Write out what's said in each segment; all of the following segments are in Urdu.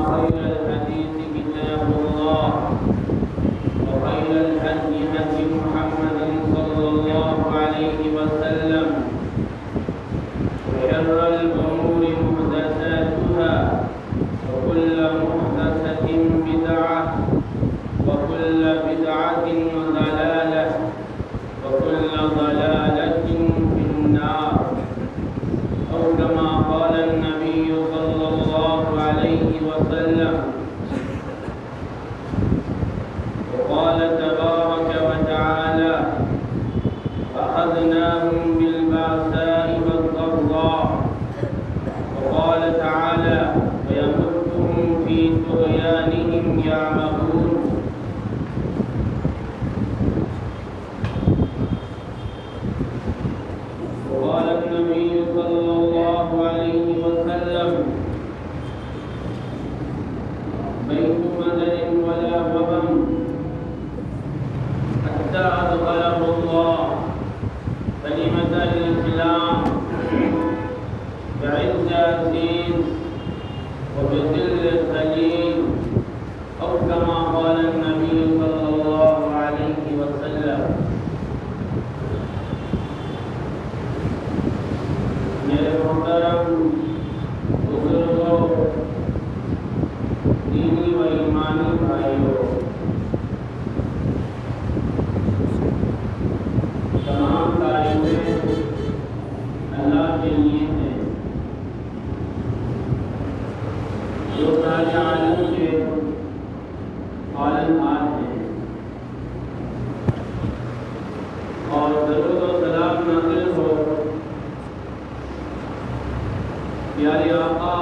خير الحديث كتاب الله وخير الهدي هدي محمد صلى الله عليه وسلم وشر الأمور محدثاتها وكل محدثة بدعة وكل بدعة ضلالة وكل ضلالة في النار أو كما قال النبي صلى الله عليه وسلم. وقال تبارك وتعالى: أخذناهم بالبأساء والضراء. وقال تعالى: ويمدهم في طغيانهم يعمهون. وقال النبي صلى الله عليه وسلم: بيت مدر ولا وبن حتى أدخله الله كلمة الإسلام بعز عزيز وبذل ذليل، أو كما قال النبي صلى الله عليه وسلم. میرے محترم بزرگوں، دینی و ایمانی بھائیوں، تمام تعریفیں اللہ کے لیے ہیں جو سارے عالم کے پالنہار ہیں، اور درود و سلام نازل ہو پیارے آقا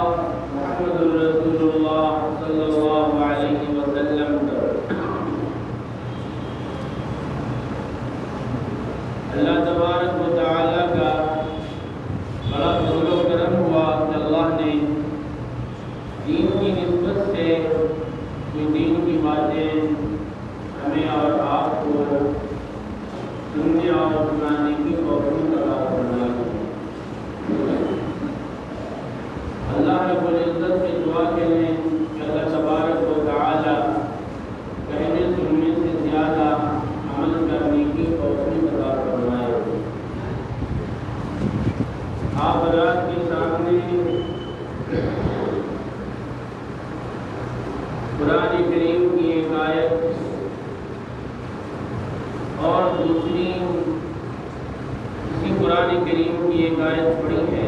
محمد رسول اللہ صلی اللہ علیہ وسلم پر۔ اللہ تبارک و تعالیٰ کا بڑا فضل و کرم ہوا کہ اللہ نے دین کی نسبت سے کوئی دین کی باتیں ہمیں اور آپ کو سننے اور سنانے کی توفیق عطا فرمائی۔ اللہ رب العزت سے دعا کریں کہ اللہ تبارک و تعالی کہنے سننے سے زیادہ عمل کرنے کی توفیق عطا فرمائے۔ آپ حضرات کے سامنے قرآن کریم کی ایک آیت اور دوسری اسی قرآن کریم کی ایک آیت پڑھی ہے،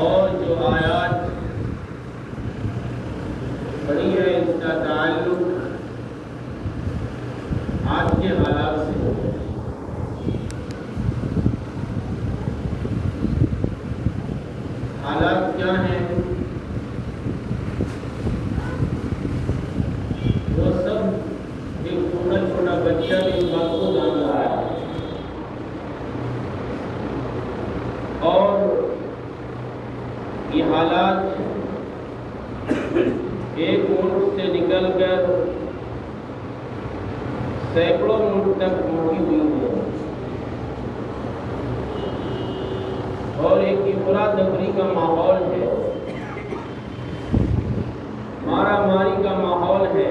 اور جو آیات پڑھی ہے اس کا تعلق آج کے حالات سے ہے۔ حالات کیا ہیں؟ وہ سب ایک چھوٹا چھوٹا بچہ اس بات کو جان رہا ہے، اور یہ حالات ایک ملک سے نکل کر سینکڑوں ملک تک پہنچی ہوئی ہے، اور ایک افرا تفری کا ماحول ہے، مارا ماری کا ماحول ہے،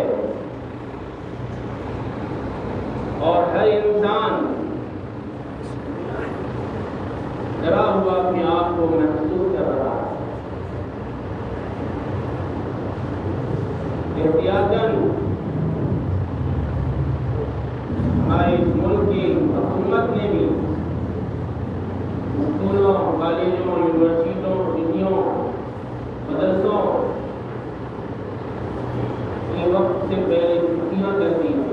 اور ہر انسان ڈرا ہوا اپنے آپ کو محسوس کر رہا ہے۔ احتیاطاً ہمارے اس ملک کی حکومت نے بھی اسکولوں، کالجوں، یونیورسٹیوں، ڈگریوں، مدرسوں کی وقت سے پہلے چھٹیاں کر دی ہیں۔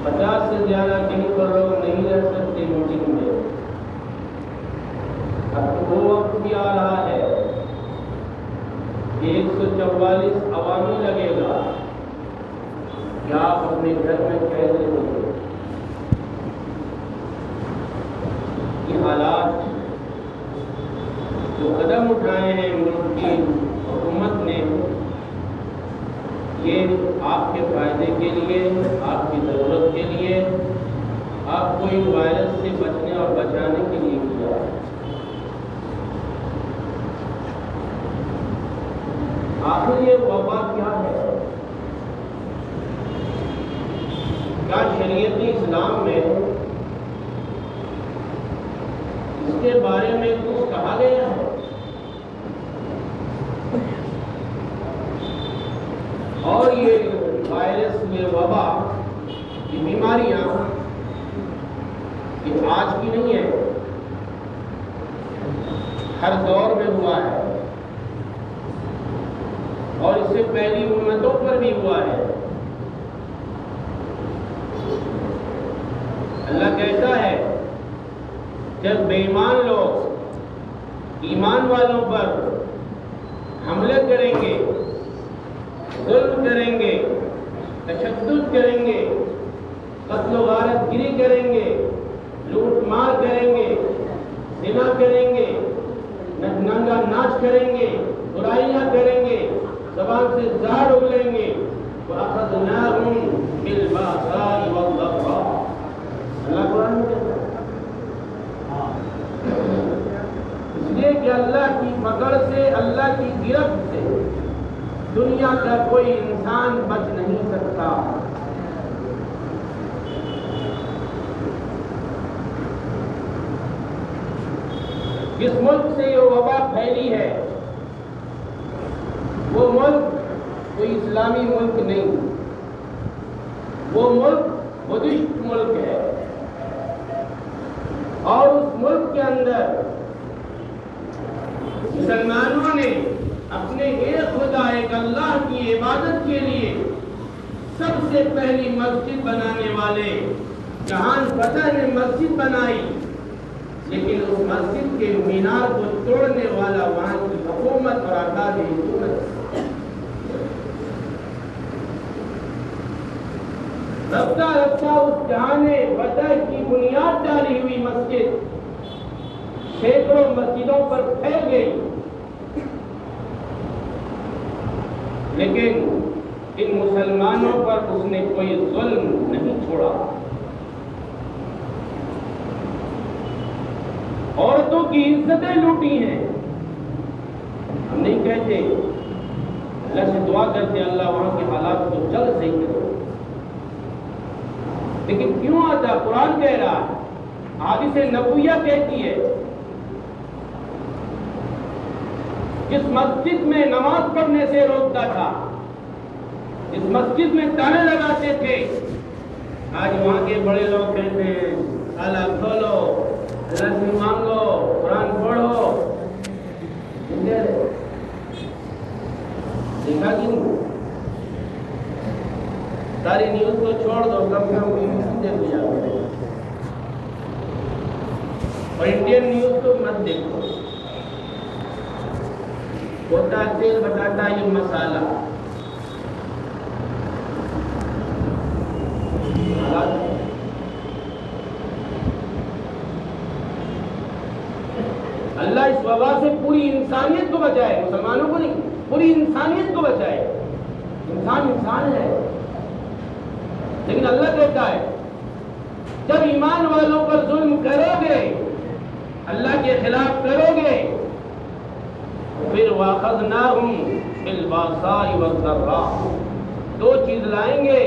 50 سے زیادہ کہیں پر لوگ نہیں رہ سکتے میٹنگ میں۔ اب تو وہ وقت بھی آ رہا ہے کہ 144 عوامی لگے گا کہ آپ اپنے گھر میں کیسے ہوتے۔ یہ حالات جو قدم اٹھائے ہیں ملک کی حکومت نے، یہ آپ کے فائدے کے لیے، آپ کی ضرورت کے لیے آپ کو ان وائرس سے بچنے اور بچانے کے لیے کیا ہے۔ آخر یہ وبا کیا ہے؟ کیا شریعت اسلام میں اس کے بارے میں کچھ کہا گیا ہے؟ اور یہ وائرس، یہ وبا، یہ بیماریاں یہ آج کی نہیں ہے، ہر دور میں ہوا ہے اور اس سے پہلی امتوں پر بھی ہوا ہے۔ اللہ کہتا ہے جب بے ایمان لوگ ایمان والوں پر حملے کریں گے، ظلم کریں گے، تشدد کریں گے، قتل و غارت گری کریں گے، لوٹ مار کریں گے، زنا کریں گے، ننگا ناچ کریں گے، برائیاں کریں گے، زبان سے زہر اگلیں گے، وَأَخَذْنَاهُمْ بِالْبَأْسَاءِ وَالضَّرَّاءِ۔ اللہ قرآن میں کہتا ہے اس لیے کہ اللہ کی پکڑ سے، اللہ کی گرفت سے دنیا کا کوئی انسان بچ نہیں سکتا۔ جس ملک سے یہ وبا پھیلی ہے وہ ملک کوئی اسلامی ملک نہیں، وہ ملک بدھسٹ ملک ہے، اور اس ملک کے اندر مسلمانوں نے اپنے ایک خدا، ایک اللہ کی عبادت کے لیے سب سے پہلی مسجد بنانے والے جہان فتح نے مسجد بنائی، لیکن اس مسجد کے مینار کو توڑنے والا وہاں کی حکومت اور ارکان حکومت۔ رفتہ رفتہ اس جہان فتح کی بنیاد ڈالی ہوئی مسجد سینکڑوں مسجدوں پر پھیل گئی، لیکن ان مسلمانوں پر اس نے کوئی ظلم نہیں چھوڑا۔ عورتوں کی عزتیں لوٹی ہیں۔ ہم نہیں کہتے، اللہ سے دعا کرتے اللہ وہاں کے حالات کو جلد صحیح کرے، لیکن کیوں آتا؟ قرآن کہہ رہا ہے، حدیث نبویہ کہتی ہے، جس مسجد میں نماز پڑھنے سے روکتا تھا، جس مسجد میں تانے لگاتے تھے، آج وہاں کے بڑے لوگ کہتے ہیں تالا کھولو، اللہ سے مانگو، قرآن پڑھو۔ دیکھا کیوں؟ ساری نیوز کو چھوڑ دو، کم سے کم BBC دیکھ لیا اور انڈین نیوز کو مت دیکھو۔ کوٹا تیل بٹاٹا یہ مسالہ اللہ اس وبا سے پوری انسانیت کو بچائے، مسلمانوں کو نہیں، پوری انسانیت کو بچائے۔ انسان انسان ہے، لیکن اللہ کہتا ہے جب ایمان والوں پر ظلم کرو گے، اللہ کے خلاف کرو گے، پھر وَأَخَذْنَاهُمْ بِالْبَأْسَاءِ وَالضَّرَّاءِ، دو چیز لائیں گے،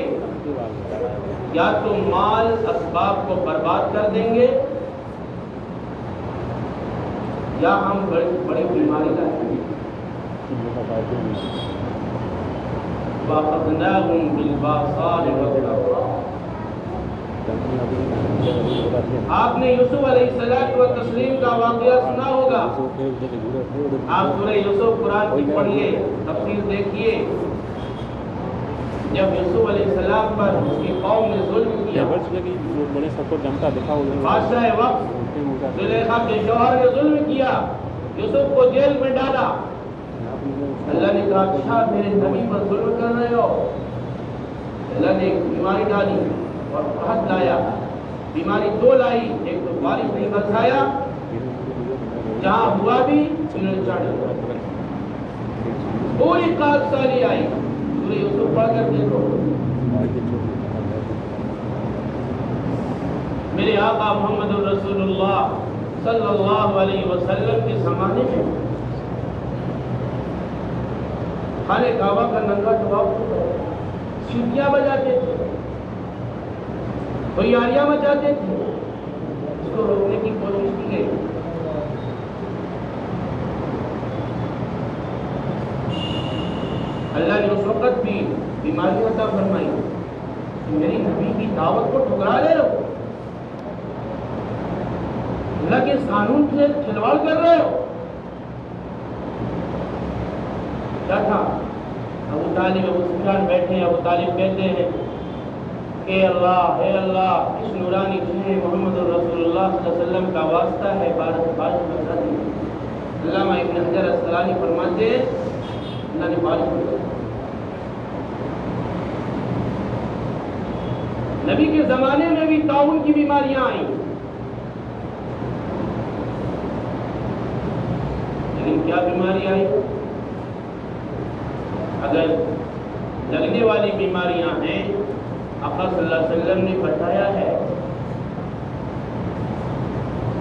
یا تو مال اسباب کو برباد کر دیں گے، یا ہم بڑی بیماری لائیں گے۔ وَأَخَذْنَاهُمْ بِالْبَأْسَاءِ وَالضَّرَّاءِ۔ آپ نے یوسف علیہ السلام و تسلیم کا واقعہ سنا ہوگا، آپ سورہ یوسف قرآن کی پڑھیے، تفسیر دیکھیے۔ جب یوسف علیہ السلام پر اس کی قوم نے ظلم کیا، بادشاہ وقت زلیخا کے شوہر نے ظلم کیا، یوسف کو جیل میں ڈالا، اللہ نے کہا اچھا میرے نبی پر ظلم کر رہے ہو۔ اللہ نے ایک بیماری ڈالی اور قحط لایا، بیماری دو لائی، ایک تو بارش نہیں برسایا، جہاں ہوا بھی انہوں نے چاڑ دیا، پوری خاکساری آئی۔ سورہ یوسف پڑھ کر دیکھو، میرے آقا محمد رسول اللہ صلی اللہ علیہ وسلم کے زمانے میں خانہ کعبہ کا ننگا طواف سیٹیاں بجاتے تھے، تیاریاں مچاتے تھے، اس کو روکنے کی کوشش کی گئی۔ اللہ نے اس وقت بھی بیماری عطا فرمائی کہ میری نبی کی دعوت کو ٹھکرا رہے ہو، اللہ کے قانون سے کھلواڑ کر رہے ہو۔ کیا تھا؟ ابو طالب ابو سفیان بیٹھے ہیں، ابو طالب کہتے ہیں اے اللہ اس نورانی چہرے محمد رسول اللہ صلی اللہ علیہ وسلم کا واسطہ ہے، بارش برسا دی۔ علامہ ابن حجر اسقلانی فرماتے ہیں اللہ نے بارش برسا دی۔ نبی کے زمانے میں بھی طاعون کی بیماریاں آئیں، لیکن کیا بیماری آئی؟ اگر لگنے والی بیماریاں ہیں، آقا صلی اللہ علیہ وسلم نے بتایا ہے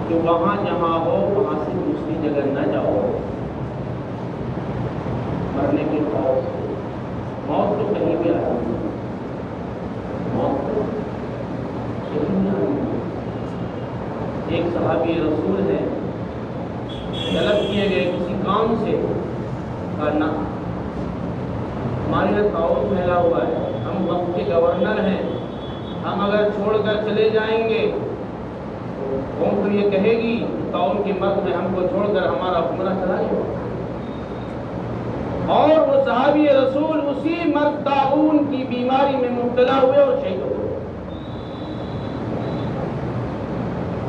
کہ وہاں جہاں ہو وہاں سے دوسری جگہ نہ جاؤ، مرنے کے خوف سے۔ موت تو کہیں بھی آئی، موت تو کہیں بھی آئی۔ ایک صحابی رسول ہے، طلب کیے گئے کسی کام سے، کرنا ہمارے یہاں طاعون پھیلا ہوا ہے، ہم وقت کے گورنر ہیں، ہم اگر چھوڑ کر چلے جائیں گے قوم تو یہ کہے گی طاعون کی مرض میں ہم کو چھوڑ کر ہمارا حکمراں چلا گیا۔ اور وہ صحابی رسول اسی مرض طاعون کی بیماری میں مبتلا ہوئے اور شہید ہو گئے۔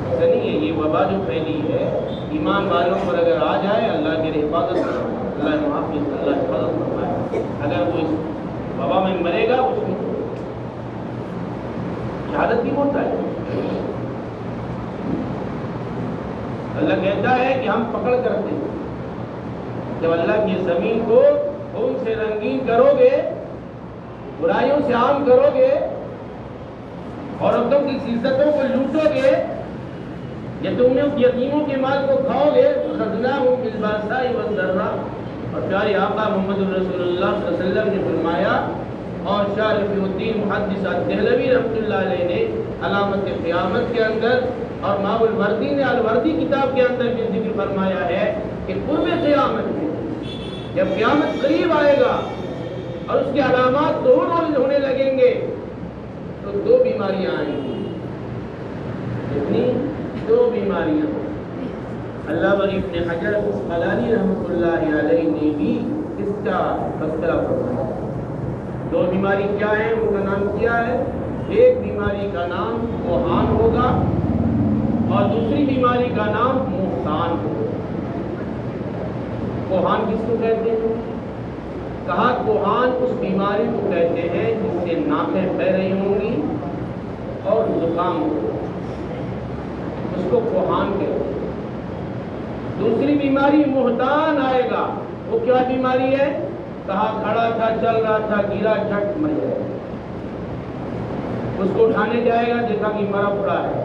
ایسا نہیں ہے، یہ وبا جو پھیلی ہے ایمان والوں پر اگر آ جائے اللہ کی حفاظت فرمائے، اللہ محافظ، اللہ حفاظت فرمائے۔ اگر وہ اس وبا میں مرے گا اس میں شہادت بھی ہوتا ہے۔ اللہ کہتا ہے کہ ہم پکڑ کرتے ہیں، جب اللہ کی زمین کو خون سے رنگین کرو گے، برائیوں سے عام کرو گے، عورتوں کی عزتوں کو لوٹو گے، یتیموں کے مال کو کھاؤ گے، خزناہم بالباساء والضراء۔ اور پیارے آقا محمد رسول اللہ صلی اللہ علیہ وسلم نے فرمایا، اور شاہ رفیع الدین محدث دہلوی رحمۃ اللہ علیہ نے علامت قیامت کے اندر اور ماء الوردی نے الوردی کتاب کے اندر بھی ذکر فرمایا ہے کہ قرب قیامت میں جب قیامت قریب آئے گا اور اس کے علامات ظہور ہونے لگیں گے تو دو بیماریاں آئیں گی۔ اتنی دو بیماریاں علامہ ابن حجر اسقلانی رحمۃ اللہ علیہ نے بھی اس کا تذکرہ فرمایا۔ دو بیماری کیا ہے، ان کا نام کیا ہے؟ ایک بیماری کا نام کوہان ہوگا اور دوسری بیماری کا نام محتان ہوگا۔ کوہان کس کو کہتے ہیں؟ کہا کوہان اس بیماری کو کہتے ہیں جس سے ناکیں بہہ رہی ہوں گی اور زکام ہوگا، اس کو کوہان کہتے ہیں۔ دوسری بیماری محتان آئے گا، وہ کیا بیماری ہے؟ کہا کھڑا تھا چل رہا تھا گرا جھٹ مر جائے گا، اس کو اٹھانے جائے گا دیکھا کہ مرا پڑا ہے،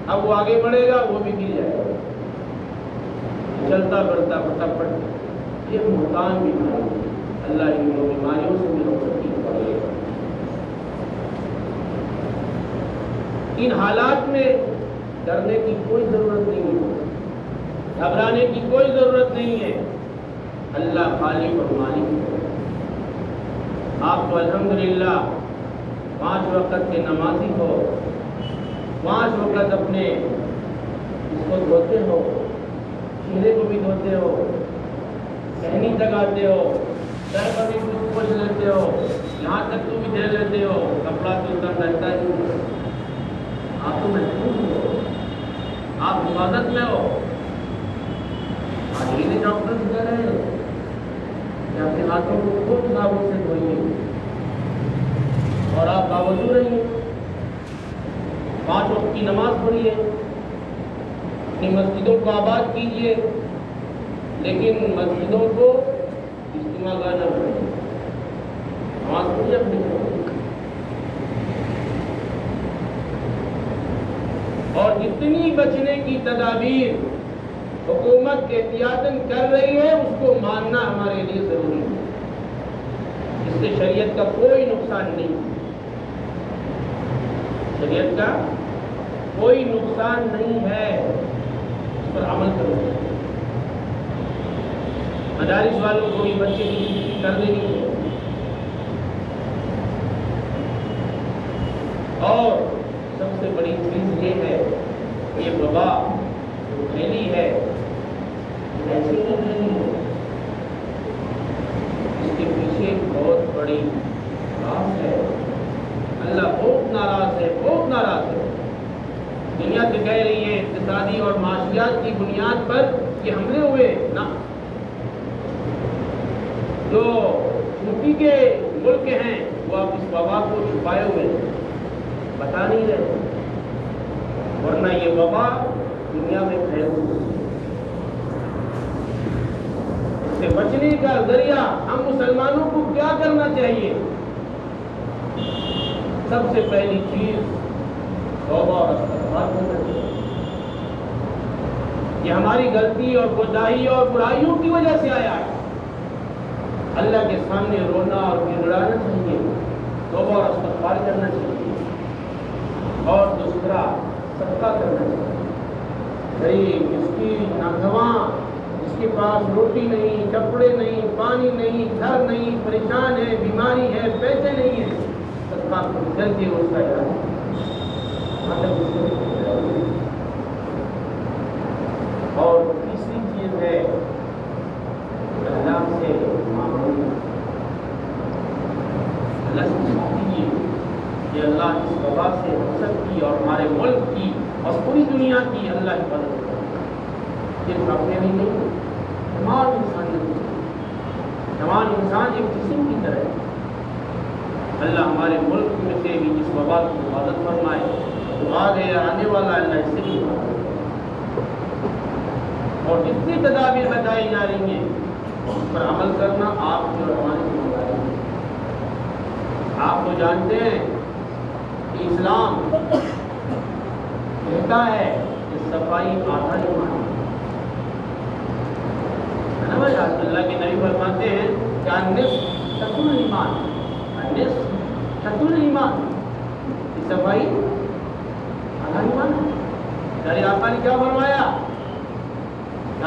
اب وہ آگے بڑھے گا وہ بھی گر جائے گا، چلتا بڑھتا پھٹافٹ۔ یہ محتان بیماری، اللہ ان بیماریوں سے بھی رحمت کرے۔ ان حالات میں ڈرنے کی کوئی ضرورت نہیں ہے، گھبرانے کی کوئی ضرورت نہیں ہے، اللہ خالق اور مالک ہے۔ آپ تو الحمدللہ 5 وقت کے نمازی ہو، 5 وقت اپنے اس کو دھوتے ہو، چہرے کو بھی دھوتے ہو، پہنی تک آتے ہو، سر پر بھی کچھ پوچھ لیتے ہو، یہاں تک تو بھی دے لیتے ہو، کپڑا تو اتنا رہتا ہی نہیں۔ آپ تو محفوظ ہو، آپ حفاظت میں ہو۔ آج ہی ڈاکٹر سے کہہ رہے ہیں کہ آپ کے ہاتھوں کو خود صابن سے دھوئیے اور آپ باوضو رہیے، 5 وقت کی نماز پڑھیے، اپنی مسجدوں کو آباد کیجیے، لیکن مسجدوں کو اجتماع گاہ نہ بنائیے، نماز پڑھیے اپنی۔ جتنی بچنے کی تدابیر حکومت احتیاطاً کر رہی ہے اس کو ماننا ہمارے لیے ضروری ہے. اس سے شریعت کا کوئی نقصان نہیں، شریعت کا کوئی نقصان نہیں ہے، اس پر عمل کرنا ہے. مدارس والوں کو بھی بچے کی چھٹی کر دینی ہے. اور سب سے بڑی چیز یہ ہے کہ یہ وبا جو پھیلی ہے ایسی نہیں ہے، اس کے پیچھے بہت بڑی بات ہے. اللہ بہت ناراض ہے، بہت ناراض ہے. دنیا تو کہہ رہی ہے اقتصادی اور معاشیات کی بنیاد پر یہ حملے ہوئے نہ. جو چوٹی کے ملک ہیں وہ اب اس وبا کو چھپائے ہوئے بتا نہیں رہے، ورنہ یہ وبا دنیا میں پھیل ہوئی. اس سے بچنے کا ذریعہ ہم مسلمانوں کو کیا کرنا چاہیے؟ سب سے پہلی چیز توبہ اور استغفار کرنا چاہیے. یہ ہماری غلطی اور کوتاہی اور برائیوں کی وجہ سے آیا ہے. اللہ کے سامنے رونا اور گڑگڑانا چاہیے، توبہ اور استغفار کرنا چاہیے. اور دوسرا صدقہ کرنا چاہیے. غریب، مسکین، ناتواں، جس کے پاس روٹی نہیں، کپڑے نہیں، پانی نہیں، گھر نہیں، پریشان ہے، بیماری ہے، پیسے نہیں ہیں، صدقہ کر کے اس کا علاج. اور تیسری چیز ہے اللہ سے معمول. اللہ سے چاہیے کہ اللہ اس وبا سے حسد کی اور ہمارے ملک کی اور پوری دنیا کی اللہ حفاظت کرے. صرف اپنے بھی نہیں، تمام انسان ایک جسم کی طرح ہے. اللہ ہمارے ملک میں سے بھی اس وبا کی حفاظت فرمائے. جو آ گیا آنے والا اللہ اس سے بھی حفاظت. اور جتنی تدابیر بتائی جا رہی ہیں اس پر عمل کرنا آپ کی اور ہماری ذمہ داری ہے. آپ تو جانتے ہیں کہ اسلام کہتا ہے کہ صفائی آدھا ایمان ہے. اللہ کے نبی فرماتے ہیں کہ النصف شطر الایمان، النصف شطر الایمان، کہ صفائی آدھا ایمان ہے. پیارے آقا نے کیا فرمایا؟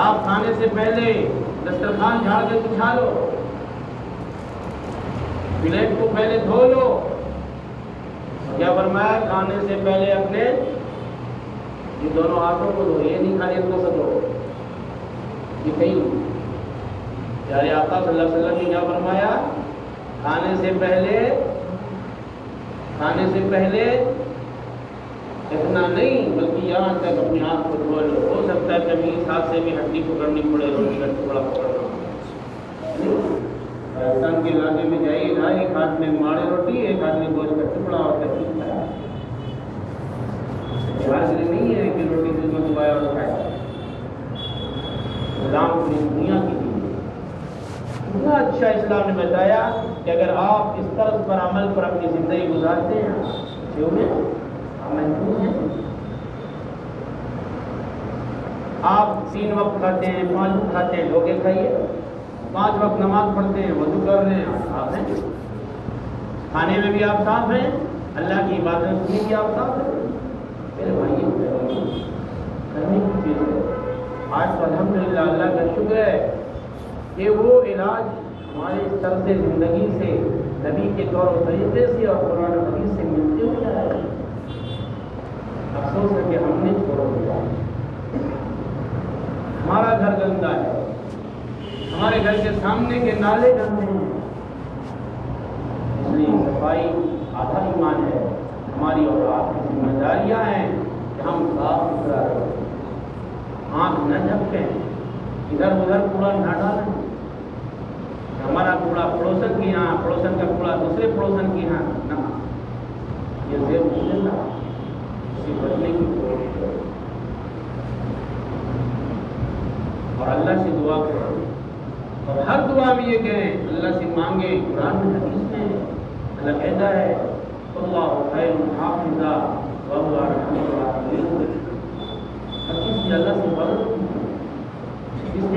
آپ کھانے سے پہلے دسترخوان جھاڑ کے بچھا لو، پلیٹ کو پہلے دھو لو. کیا فرمایا؟ کھانے سے پہلے اپنے یہ دونوں ہاتھوں کو دھو. یہ نہیں خالی اتنا سا دھو، یہ کہیں. پیارے آقا صلی اللہ علیہ وسلم نے کیا فرمایا؟ کھانے سے پہلے اتنا نہیں بلکہ یہاں تک اپنے ہاتھ کو دھو لو. ہو سکتا ہے کبھی اس ہاتھ سے بھی ہڈی پکڑنی پڑے، روٹی کا ٹکڑا پکڑنا. راجستھان کے علاقے میں جائیے گا، ایک ہاتھ میں ماڑے روٹی، ایک ہاتھ میں گوشت کا ٹکڑا اور کبھی کھایا. بہار کے لیے نہیں ہے کہ روٹی دودھ میں دبایا اور کھایا. غلام پوری دنیا کی تھی. اتنا اچھا اسلام نے بتایا کہ اگر آپ اس طرز پر عمل پر اپنی زندگی گزارتے ہیں جو میں محدود ہیں. آپ 3 وقت کھاتے ہیں، 5 وقت کھاتے ہیں، دھوکے کھائیے. 5 وقت نماز پڑھتے ہیں، وضو کر رہے ہیں، آپ صاف ہیں. کھانے میں بھی آپ صاف ہیں، اللہ کی عبادت میں بھی آپ صاف ہیں. میرے بھائی کرنے کی چیز ہے. آج تو الحمدللہ اللہ کا شکر ہے کہ وہ علاج ہمارے طرز زندگی سے، نبی کے طور و طریقے سے اور قرآن و حدیث سے ملتے ہوئے جا رہے ہیں. افسوس ہے کہ ہم نے چھوڑ دیا. ہمارا گھر گندا ہے، ہمارے گھر کے سامنے کے نالے گندے ہیں. اس لیے صفائی آدھا ایمان ہے. ہماری اور آپ کی ذمہ داریاں ہیں کہ ہم صاف ستھرا رہیں، آنکھ نہ جھپکیں، ادھر ادھر کوڑا نہ ڈالیں. ہمارا کوڑا پڑوسن کے یہاں، پڑوسن کا کوڑا دوسرے پڑوسن کے یہاں نہ. یہ زیب نہیں دینا، اس سے بچنے کی کوشش کریں اور اللہ سے دعا کریں. اور ہر دعا میں یہ کہیں، اللہ سے مانگیں. قرآن میں حدیث میں اللہ کہتا ہے اللہ خیر حافظا وهو ارحم الراحمین.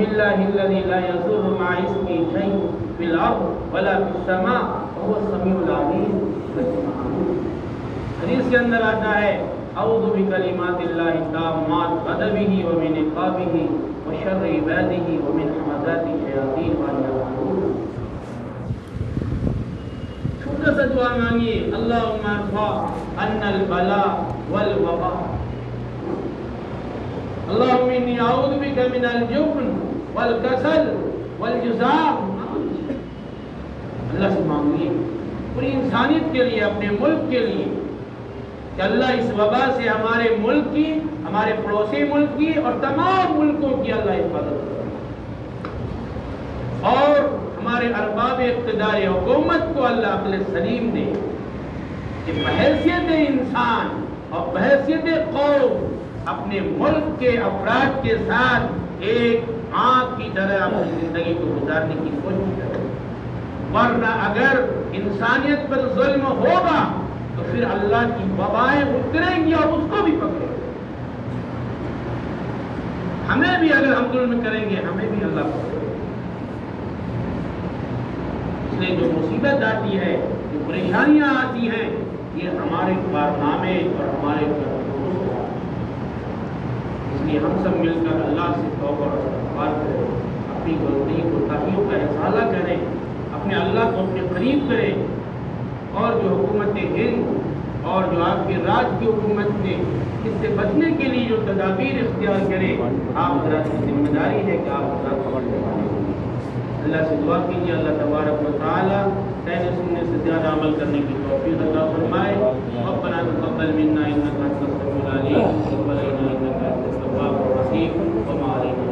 بالله الذي لا يضر مع اسمه شيء في الارض ولا في السماء وهو السميع العليم. حدیث کے اندر آتا ہے اعوذ بکلمات اللہ التامات غضبہ ومن عقابہ وشر عبادہ ومن همزات الشیاطین وان یحضرون. چھوٹا سا دعا مانگیے اللہم ارفع عنا البلاء والوباء. اللہم انی اعوذ بک من الجبن والکسل والجزام. اللہ سے مانگیے پوری انسانیت کے لیے، اپنے ملک کے لیے کہ اللہ اس وبا سے ہمارے ملک کی، ہمارے پڑوسی ملک کی اور تمام ملکوں کی اللہ حفاظت کرے، اور ہمارے ارباب اقتدار حکومت کو اللہ عقل سلیم دے کہ بحیثیت انسان اور بحیثیت قوم اپنے ملک کے افراد کے ساتھ ایک آنکھ کی طرح اپنی زندگی کو گزارنے کی کوشش کرے. ورنہ اگر انسانیت پر ظلم ہوگا تو پھر اللہ کی وبائیں اتریں گی اور اس کو بھی پکڑیں گے. ہمیں بھی اگر ہم ظلم کریں گے ہمیں بھی اللہ پکڑے گا. اس لیے جو مصیبت آتی ہے، جو پریشانیاں آتی ہیں، یہ ہمارے کارنامے اور ہمارے کرتوتوں سے آتی ہیں. اس لیے ہم سب مل کر اللہ سے توبہ اور استغفار کریں، اپنی غلطی کوتاہیوں کا احساسہ کریں، اپنے اللہ کو اپنے قریب کریں، اور جو حکومت ہند اور جو آپ کے راج کی حکومت نے اس سے بچنے کے لیے جو تدابیر اختیار کریں، آپ حضرات کی ذمہ داری ہے کہ آپ حضرات خبر دیں. اللہ سے دعا کیجیے اللہ تبارک و تعالی کہنے سننے سے زیادہ عمل کرنے کی توفیق عطا فرمائے. ربنا تقبل منا انك انت السميع العليم وتب علينا انك انت التواب الرحيم وما علينا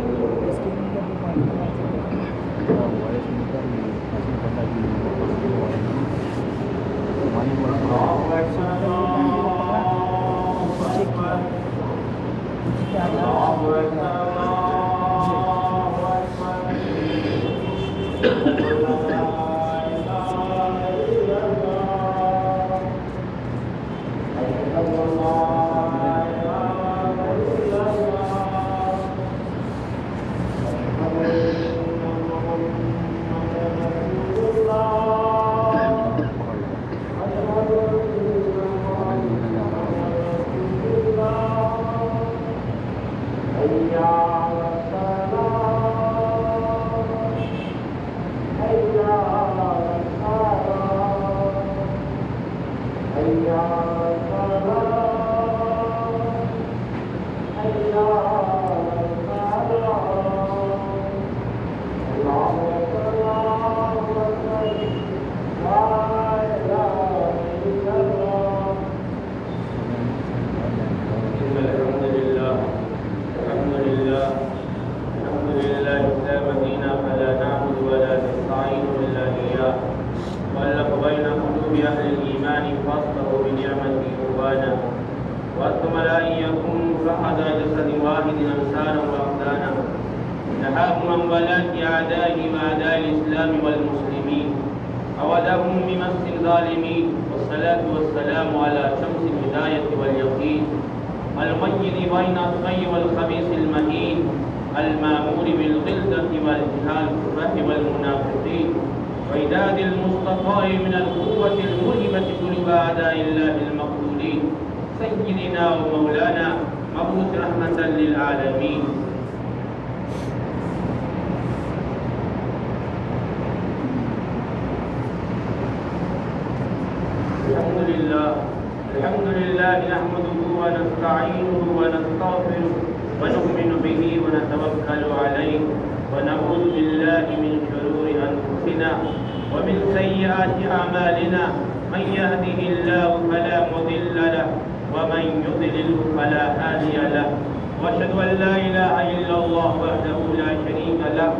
الا المامور بالغلظة والجهال والمنافقين وإداد المصطفى من القوة المرهبة قلوب أعداء الله المقتولين سيدنا ومولانا مبعوث رحمة للعالمين. الحمد لله نحمده ونستعينه ونستغفره ونؤمن به ونتوكل عليه ونعوذ بالله من شرور أنفسنا ومن سيئات أعمالنا من يهده الله فلا مضل له ومن يضلل فلا هادي له وأشهد أن لا إله إلا الله وحده لا شريك له